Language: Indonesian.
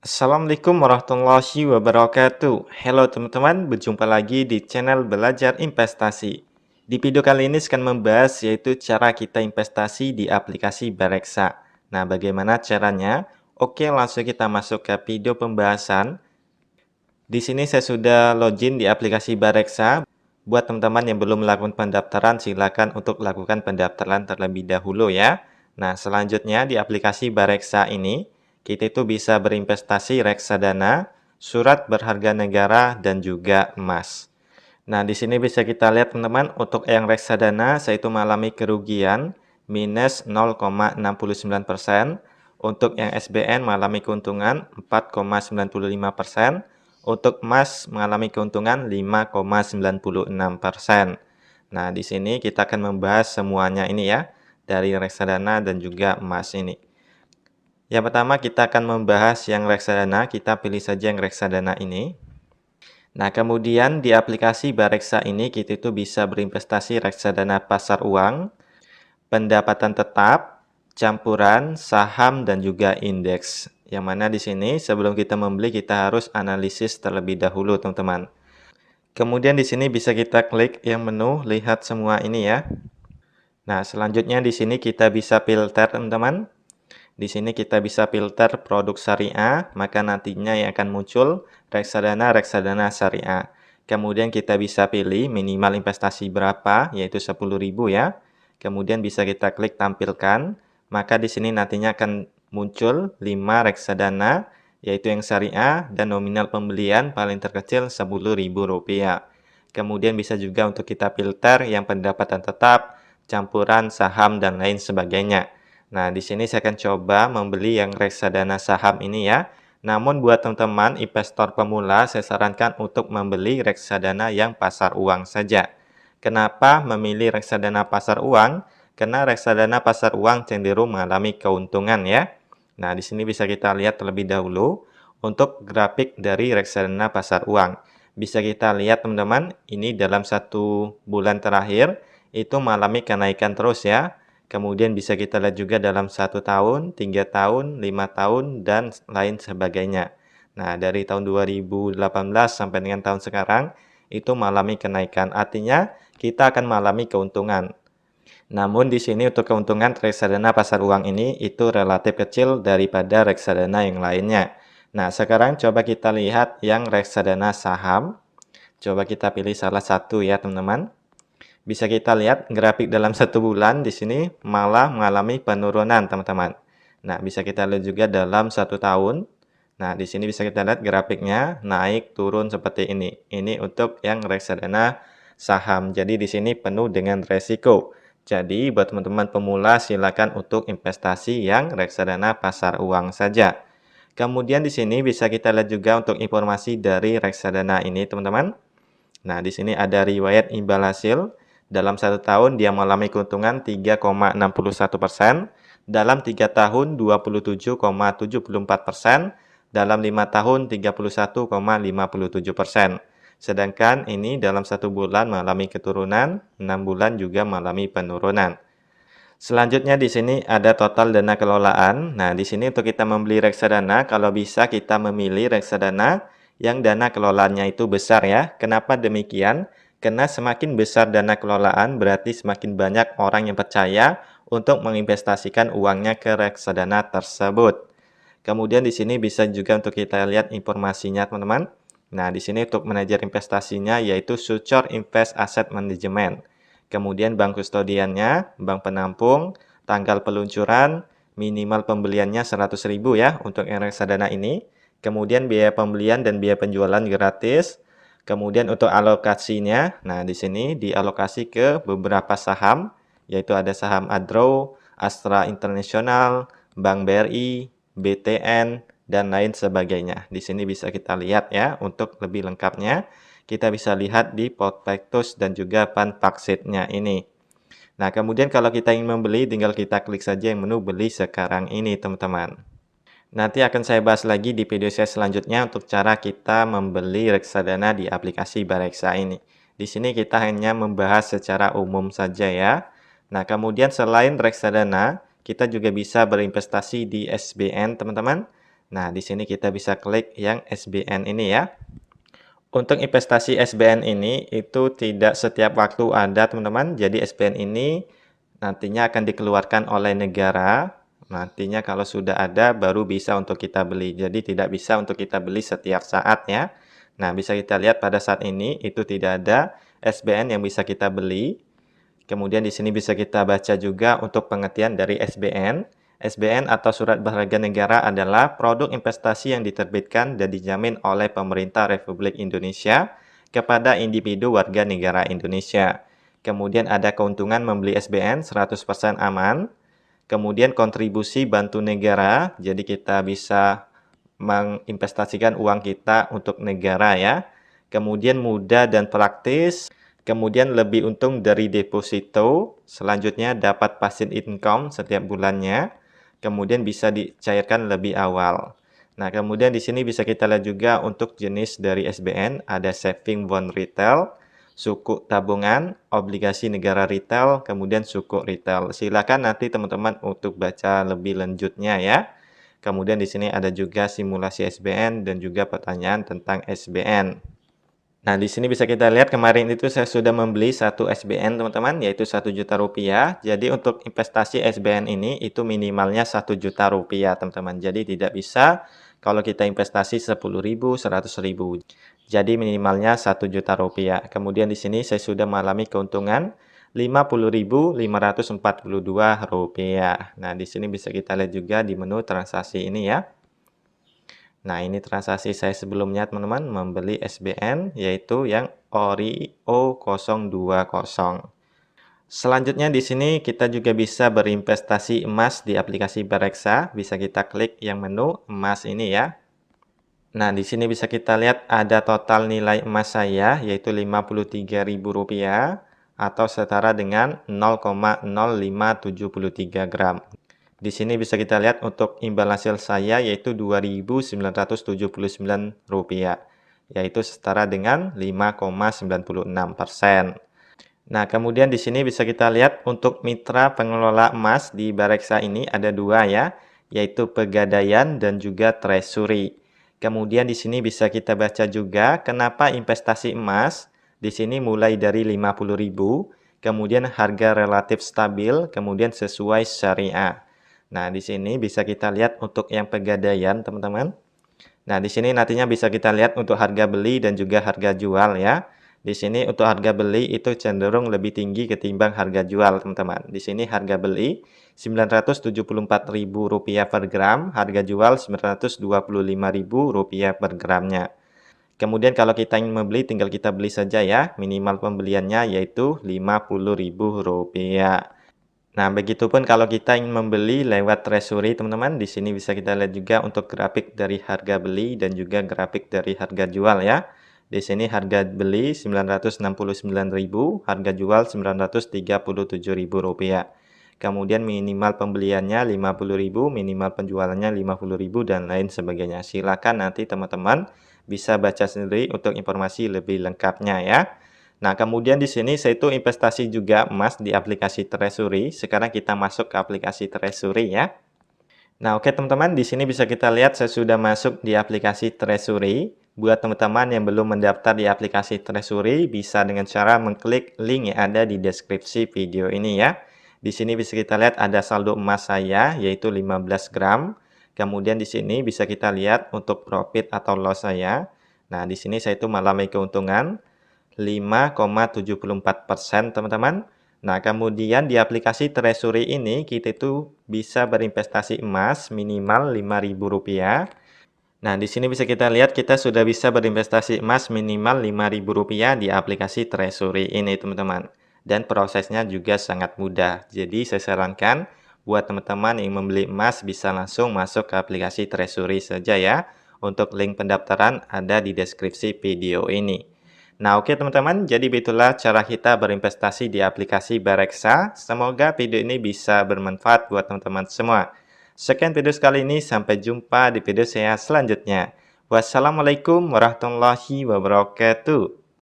Assalamualaikum warahmatullahi wabarakatuh. Halo teman-teman, berjumpa lagi di channel Belajar Investasi. Di video kali ini saya akan membahas yaitu cara kita investasi di aplikasi Bareksa. Nah, bagaimana caranya? Oke, langsung kita masuk ke video pembahasan. Di sini saya sudah login di aplikasi Bareksa. Buat teman-teman yang belum melakukan pendaftaran, silakan untuk lakukan pendaftaran terlebih dahulu ya. Nah, selanjutnya di aplikasi Bareksa ini, kita itu bisa berinvestasi reksadana, surat berharga negara, dan juga emas. Nah, di sini bisa kita lihat teman-teman, untuk yang reksadana saya itu mengalami kerugian minus 0,69%. Untuk yang SBN mengalami keuntungan 4,95%. Untuk emas mengalami keuntungan 5,96%. Nah, di sini kita akan membahas semuanya ini ya, dari reksadana dan juga emas ini. Yang pertama kita akan membahas yang reksadana, kita pilih saja yang reksadana ini. Nah, kemudian di aplikasi Bareksa ini kita itu bisa berinvestasi reksadana pasar uang, pendapatan tetap, campuran, saham, dan juga indeks. Yang mana di sini sebelum kita membeli kita harus analisis terlebih dahulu, teman-teman. Kemudian di sini bisa kita klik yang menu lihat semua ini ya. Nah, selanjutnya di sini kita bisa filter, teman-teman. Di sini kita bisa filter produk syariah, maka nantinya yang akan muncul reksadana syariah. Kemudian kita bisa pilih minimal investasi berapa, yaitu 10.000 ya. Kemudian bisa kita klik tampilkan, maka di sini nantinya akan muncul 5 reksadana, yaitu yang syariah dan nominal pembelian paling terkecil Rp10.000. Kemudian bisa juga untuk kita filter yang pendapatan tetap, campuran, saham, dan lain sebagainya. Nah, di sini saya akan coba membeli yang reksadana saham ini ya. Namun buat teman-teman investor pemula, saya sarankan untuk membeli reksadana yang pasar uang saja. Kenapa memilih reksadana pasar uang? Karena reksadana pasar uang cenderung mengalami keuntungan ya. Nah, di sini bisa kita lihat terlebih dahulu untuk grafik dari reksadana pasar uang. Bisa kita lihat teman-teman, ini dalam 1 bulan terakhir itu mengalami kenaikan terus ya. Kemudian bisa kita lihat juga dalam 1 tahun, 3 tahun, 5 tahun, dan lain sebagainya. Nah, dari tahun 2018 sampai dengan tahun sekarang, itu mengalami kenaikan. Artinya, kita akan mengalami keuntungan. Namun, di sini untuk keuntungan reksadana pasar uang ini, itu relatif kecil daripada reksadana yang lainnya. Nah, sekarang coba kita lihat yang reksadana saham. Coba kita pilih salah satu ya, teman-teman. Bisa kita lihat grafik dalam 1 bulan di sini malah mengalami penurunan, teman-teman. Nah, bisa kita lihat juga dalam 1 tahun. Nah, di sini bisa kita lihat grafiknya naik turun seperti ini. Ini untuk yang reksadana saham. Jadi di sini penuh dengan resiko. Jadi buat teman-teman pemula silakan untuk investasi yang reksadana pasar uang saja. Kemudian di sini bisa kita lihat juga untuk informasi dari reksadana ini, teman-teman. Nah, di sini ada riwayat imbal hasil. Dalam 1 tahun dia mengalami keuntungan 3,61%, dalam 3 tahun 27,74%, dalam 5 tahun 31,57%. Sedangkan ini dalam 1 bulan mengalami keturunan, 6 bulan juga mengalami penurunan. Selanjutnya di sini ada total dana kelolaan. Nah, di sini untuk kita membeli reksadana, kalau bisa kita memilih reksadana yang dana kelolaannya itu besar ya. Kenapa demikian? Karena semakin besar dana kelolaan berarti semakin banyak orang yang percaya untuk menginvestasikan uangnya ke reksadana tersebut. Kemudian di sini bisa juga untuk kita lihat informasinya, teman-teman. Nah, di sini untuk manajer investasinya yaitu Sucor Invest Asset Management. Kemudian bank kustodiannya, bank penampung, tanggal peluncuran, minimal pembeliannya 100.000 ya untuk yang reksadana ini. Kemudian biaya pembelian dan biaya penjualan gratis. Kemudian untuk alokasinya, nah di sini dialokasi ke beberapa saham, yaitu ada saham Adro, Astra International, Bank BRI, BTN, dan lain sebagainya. Di sini bisa kita lihat ya, untuk lebih lengkapnya, kita bisa lihat di prospektus dan juga fund fact-sheet-nya ini. Nah, kemudian kalau kita ingin membeli, tinggal kita klik saja yang menu beli sekarang ini, teman-teman. Nanti akan saya bahas lagi di video saya selanjutnya untuk cara kita membeli reksadana di aplikasi Bareksa ini. Di sini kita hanya membahas secara umum saja ya. Nah, kemudian selain reksadana, kita juga bisa berinvestasi di SBN, teman-teman. Nah, di sini kita bisa klik yang SBN ini ya. Untuk investasi SBN ini itu tidak setiap waktu ada, teman-teman. Jadi SBN ini nantinya akan dikeluarkan oleh negara. Nantinya kalau sudah ada baru bisa untuk kita beli. Jadi tidak bisa untuk kita beli setiap saat ya. Nah, bisa kita lihat pada saat ini itu tidak ada SBN yang bisa kita beli. Kemudian di sini bisa kita baca juga untuk pengertian dari SBN. SBN atau Surat Berharga Negara adalah produk investasi yang diterbitkan dan dijamin oleh pemerintah Republik Indonesia kepada individu warga negara Indonesia. Kemudian ada keuntungan membeli SBN 100% aman. Kemudian kontribusi bantu negara, jadi kita bisa menginvestasikan uang kita untuk negara ya. Kemudian mudah dan praktis. Kemudian lebih untung dari deposito. Selanjutnya dapat passive income setiap bulannya. Kemudian bisa dicairkan lebih awal. Nah, kemudian di sini bisa kita lihat juga untuk jenis dari SBN, ada saving bond retail, suku tabungan, obligasi negara retail, kemudian suku retail. Silakan nanti teman-teman untuk baca lebih lanjutnya ya. Kemudian di sini ada juga simulasi SBN dan juga pertanyaan tentang SBN. Nah, di sini bisa kita lihat kemarin itu saya sudah membeli satu SBN, teman-teman, yaitu 1 juta rupiah. Jadi untuk investasi SBN ini itu minimalnya 1 juta rupiah, teman-teman. Jadi tidak bisa kalau kita investasi 10.000, 100.000. Jadi minimalnya 1 juta rupiah. Kemudian di sini saya sudah mengalami keuntungan 50.542 rupiah. Nah, di sini bisa kita lihat juga di menu transaksi ini ya. Nah, ini transaksi saya sebelumnya, teman-teman, membeli SBN, yaitu yang ORIO 020. Selanjutnya di sini kita juga bisa berinvestasi emas di aplikasi Bareksa. Bisa kita klik yang menu emas ini ya. Nah, di sini bisa kita lihat ada total nilai emas saya, yaitu Rp53.000 atau setara dengan 0,0573 gram. Di sini bisa kita lihat untuk imbal hasil saya yaitu Rp2.979, yaitu setara dengan 5,96%. Nah, kemudian di sini bisa kita lihat untuk mitra pengelola emas di Bareksa ini ada dua ya, yaitu Pegadaian dan juga Treasury. Kemudian di sini bisa kita baca juga kenapa investasi emas di sini mulai dari 50.000, kemudian harga relatif stabil, kemudian sesuai syariah. Nah, di sini bisa kita lihat untuk yang Pegadaian, teman-teman. Nah, di sini nantinya bisa kita lihat untuk harga beli dan juga harga jual ya. Di sini untuk harga beli itu cenderung lebih tinggi ketimbang harga jual, teman-teman. Di sini harga beli Rp974.000 per gram, harga jual Rp925.000 per gramnya. Kemudian kalau kita ingin membeli, tinggal kita beli saja ya. Minimal pembeliannya yaitu Rp50.000. Nah, begitupun kalau kita ingin membeli lewat Treasury, teman-teman, di sini bisa kita lihat juga untuk grafik dari harga beli dan juga grafik dari harga jual ya. Di sini harga beli Rp969.000, harga jual Rp937.000. Kemudian minimal pembeliannya Rp50.000, minimal penjualannya Rp50.000 dan lain sebagainya. Silakan nanti teman-teman bisa baca sendiri untuk informasi lebih lengkapnya ya. Nah, kemudian di sini saya itu investasi juga emas di aplikasi Treasury. Sekarang kita masuk ke aplikasi Treasury ya. Nah, oke teman-teman, di sini bisa kita lihat saya sudah masuk di aplikasi Treasury. Buat teman-teman yang belum mendaftar di aplikasi Treasury, bisa dengan cara mengklik link yang ada di deskripsi video ini ya. Di sini bisa kita lihat ada saldo emas saya, yaitu 15 gram. Kemudian di sini bisa kita lihat untuk profit atau loss saya. Nah, di sini saya itu mengalami keuntungan 5,74%, teman-teman. Nah, kemudian di aplikasi Treasury ini kita itu bisa berinvestasi emas minimal Rp5.000. Nah, di sini bisa kita lihat kita sudah bisa berinvestasi emas minimal Rp5.000 di aplikasi Treasury ini, teman-teman. Dan prosesnya juga sangat mudah. Jadi saya sarankan buat teman-teman yang membeli emas bisa langsung masuk ke aplikasi Treasury saja ya. Untuk link pendaftaran ada di deskripsi video ini. Nah, oke teman-teman, jadi begitulah cara kita berinvestasi di aplikasi Bareksa. Semoga video ini bisa bermanfaat buat teman-teman semua. Sekian video sekali ini, sampai jumpa di video saya selanjutnya. Wassalamualaikum warahmatullahi wabarakatuh.